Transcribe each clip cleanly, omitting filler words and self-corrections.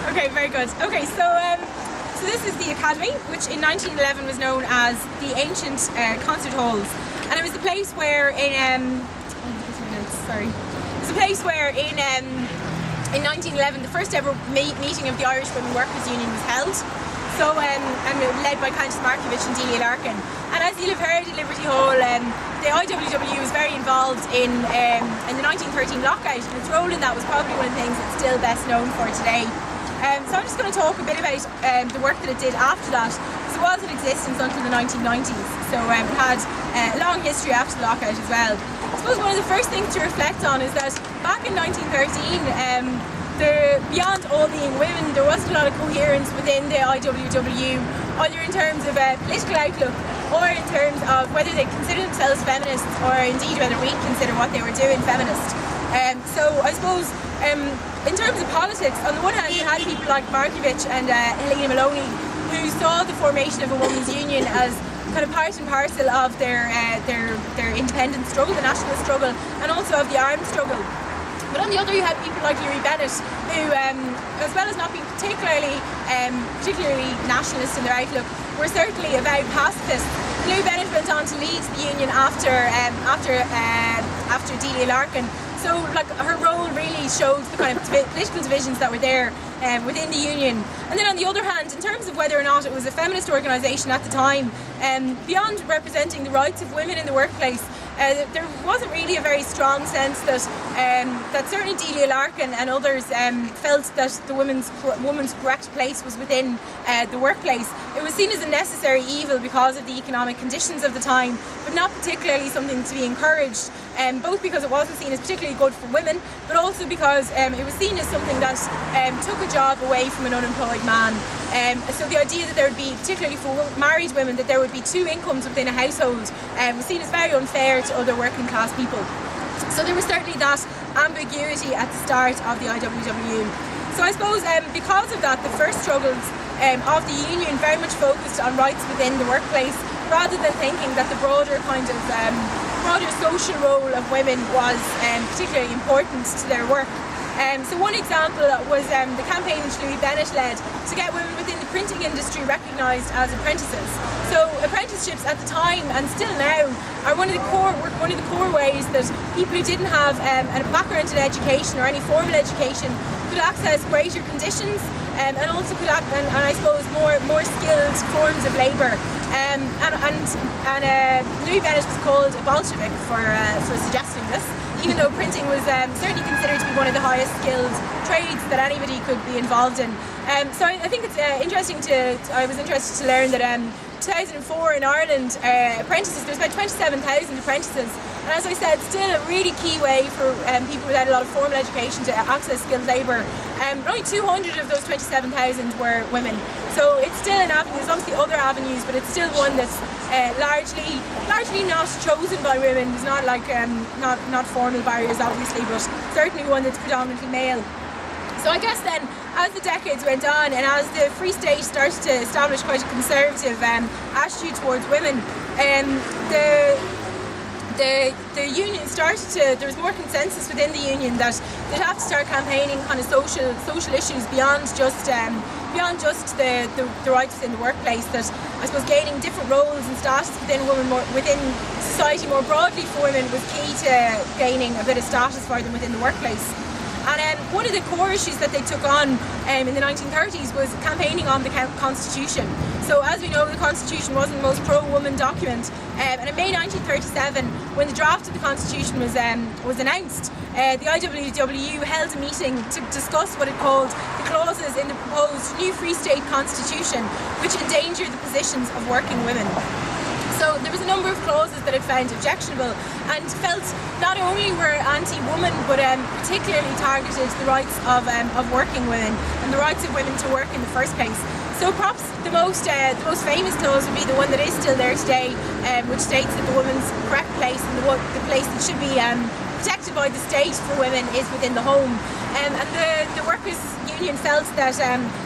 Okay, very good. Okay, so this is the Academy, which in 1911 was known as the Ancient Concert Halls, and it was the place where in 1911 the first ever meeting of the Irish Women Workers' Union was held. So, and led by Countess Markievicz and Delia Larkin. And as you'll have heard at Liberty Hall, the IWW was very involved in the 1913 lockout, and its role in that was probably one of the things it's still best known for today. So I'm just going to talk a bit about the work that it did after that, because it was in existence until the 1990s. So it had a long history after the lockout as well. I suppose one of the first things to reflect on is that back in 1913, beyond all being women, there wasn't a lot of coherence within the IWW, either in terms of political outlook or in terms of whether they consider themselves feminists or indeed whether we consider what they were doing feminist. So I suppose in terms of politics, on the one hand you had people like Markievicz and Helena Maloney, who saw the formation of a women's union as kind of part and parcel of their independence struggle, the nationalist struggle, and also of the armed struggle. But on the other, you had people like Louis Bennett, who, as well as not being particularly nationalist in their outlook, were certainly avowed pacifists. Louis Bennett went on to lead the union after Delia Larkin. So, like, her role really shows the kind of political divisions that were there within the union. And then on the other hand, in terms of whether or not it was a feminist organisation at the time, beyond representing the rights of women in the workplace, there wasn't really a very strong sense that certainly Delia Larkin and others felt that the woman's correct place was within the workplace. It was seen as a necessary evil because of the economic conditions of the time, but not particularly something to be encouraged, both because it wasn't seen as particularly good for women, but also because it was seen as something that took a job away from an unemployed man. So the idea that there would be, particularly for married women, that there would be two incomes within a household was seen as very unfair to other working class people. So there was certainly that ambiguity at the start of the IWW. So I suppose because of that, the first struggles of the union very much focused on rights within the workplace, rather than thinking that the broader kind of broader social role of women was particularly important to their work. So one example was the campaign which Louis Bennett led to get women within the printing industry recognised as apprentices. So apprenticeships at the time and still now are one of the core ways that people who didn't have a background in education or any formal education could access greater conditions and also could and I suppose more skilled forms of labour. And Louis Bennett was called a Bolshevik for suggesting this, even though printing was certainly considered to be one of the highest skilled trades that anybody could be involved in. So I think it's interesting I was interested to learn that 2004 in Ireland, apprentices, there's about 27,000 apprentices, and as I said, still a really key way for people without a lot of formal education to access skilled labour. Only 200 of those 27,000 were women, so it's still an avenue. There's obviously other avenues, but it's still one that's largely not chosen by women. There's not like not formal barriers, obviously, but certainly one that's predominantly male. So I guess then, as the decades went on and as the Free State started to establish quite a conservative attitude towards women, the union started to, there was more consensus within the union that they'd have to start campaigning kind of social issues beyond just the rights within the workplace, that I suppose gaining different roles and status within society more broadly for women was key to gaining a bit of status for them within the workplace. And one of the core issues that they took on in the 1930s was campaigning on the Constitution. So as we know, the Constitution wasn't the most pro-woman document, and in May 1937, when the draft of the Constitution was announced, the IWW held a meeting to discuss what it called the clauses in the proposed new Free State Constitution, which endangered the positions of working women. So there was a number of clauses that it found objectionable and felt not only were anti-woman, but particularly targeted the rights of working women and the rights of women to work in the first place. So perhaps the most famous clause would be the one that is still there today, which states that the woman's correct place and the place that should be protected by the state for women is within the home. And the workers' union felt that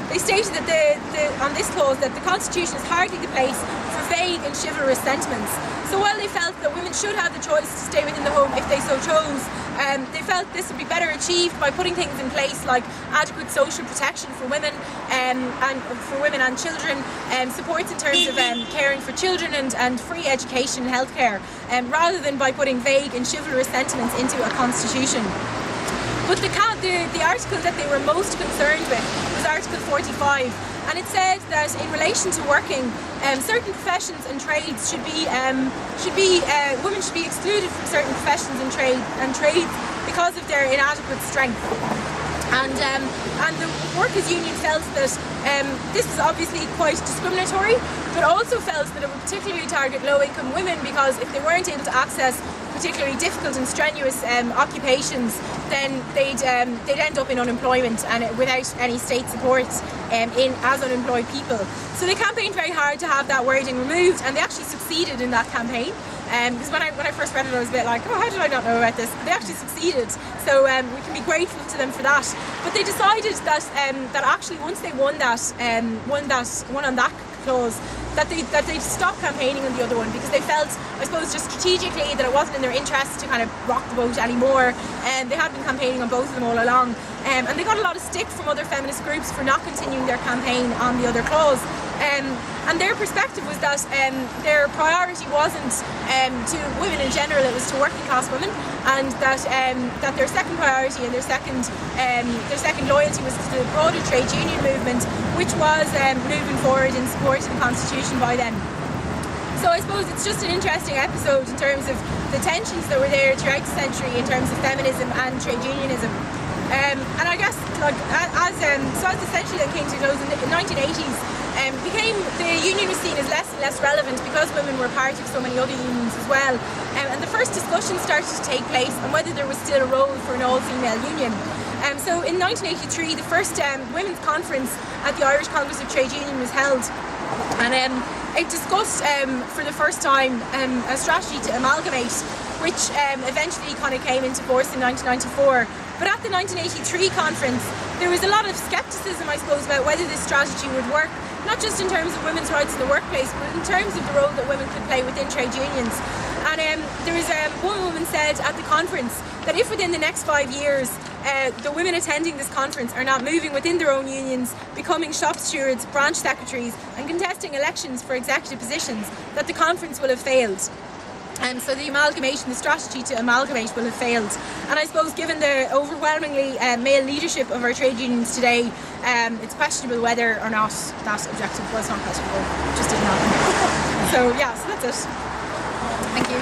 they stated that on this clause that the Constitution is hardly the place for vague and chivalrous sentiments. So while they felt that women should have the choice to stay within the home if they so chose, they felt this would be better achieved by putting things in place like adequate social protection for women and children, supports in terms of caring for children and free education and healthcare, rather than by putting vague and chivalrous sentiments into a constitution. But the article that they were most concerned with was Article 45, and it said that in relation to working, certain professions and trades women should be excluded from certain professions and trades because of their inadequate strength. And the workers' union felt that this was obviously quite discriminatory, but also felt that it would particularly target low-income women, because if they weren't able to access particularly difficult and strenuous occupations, then they'd end up in unemployment and without any state support as unemployed people. So they campaigned very hard to have that wording removed, and they actually succeeded in that campaign. Because when I first read it, I was a bit like, oh, how did I not know about this? But they actually succeeded, so we can be grateful to them for that. But they decided that actually once they won on that clause, that they'd stop campaigning on the other one, because they felt, I suppose, just strategically that it wasn't in their interest to kind of rock the boat anymore, and they had been campaigning on both of them all along, and they got a lot of stick from other feminist groups for not continuing their campaign on the other clause. And their perspective was that their priority wasn't to women in general, it was to working class women, and that their second priority and their second loyalty was to the broader trade union movement, which was moving forward in support of the Constitution by them. So I suppose it's just an interesting episode in terms of the tensions that were there throughout the century in terms of feminism and trade unionism. And I guess, like, as the century then came to close in the 1980s, the union was seen as less and less relevant because women were part of so many other unions as well. And the first discussion started to take place on whether there was still a role for an all-female union. So in 1983, the first women's conference at the Irish Congress of Trade Union was held, and it discussed for the first time a strategy to amalgamate, which eventually kind of came into force in 1994. But at the 1983 conference, there was a lot of scepticism, I suppose, about whether this strategy would work, not just in terms of women's rights in the workplace, but in terms of the role that women could play within trade unions. And there was one woman said at the conference that if within the next 5 years the women attending this conference are not moving within their own unions, becoming shop stewards, branch secretaries, and contesting elections for executive positions, that the conference will have failed. So the strategy to amalgamate will have failed. And I suppose given the overwhelmingly male leadership of our trade unions today, it's questionable whether or not that objective was not questionable. It just didn't happen. So yeah, so that's it. Thank you.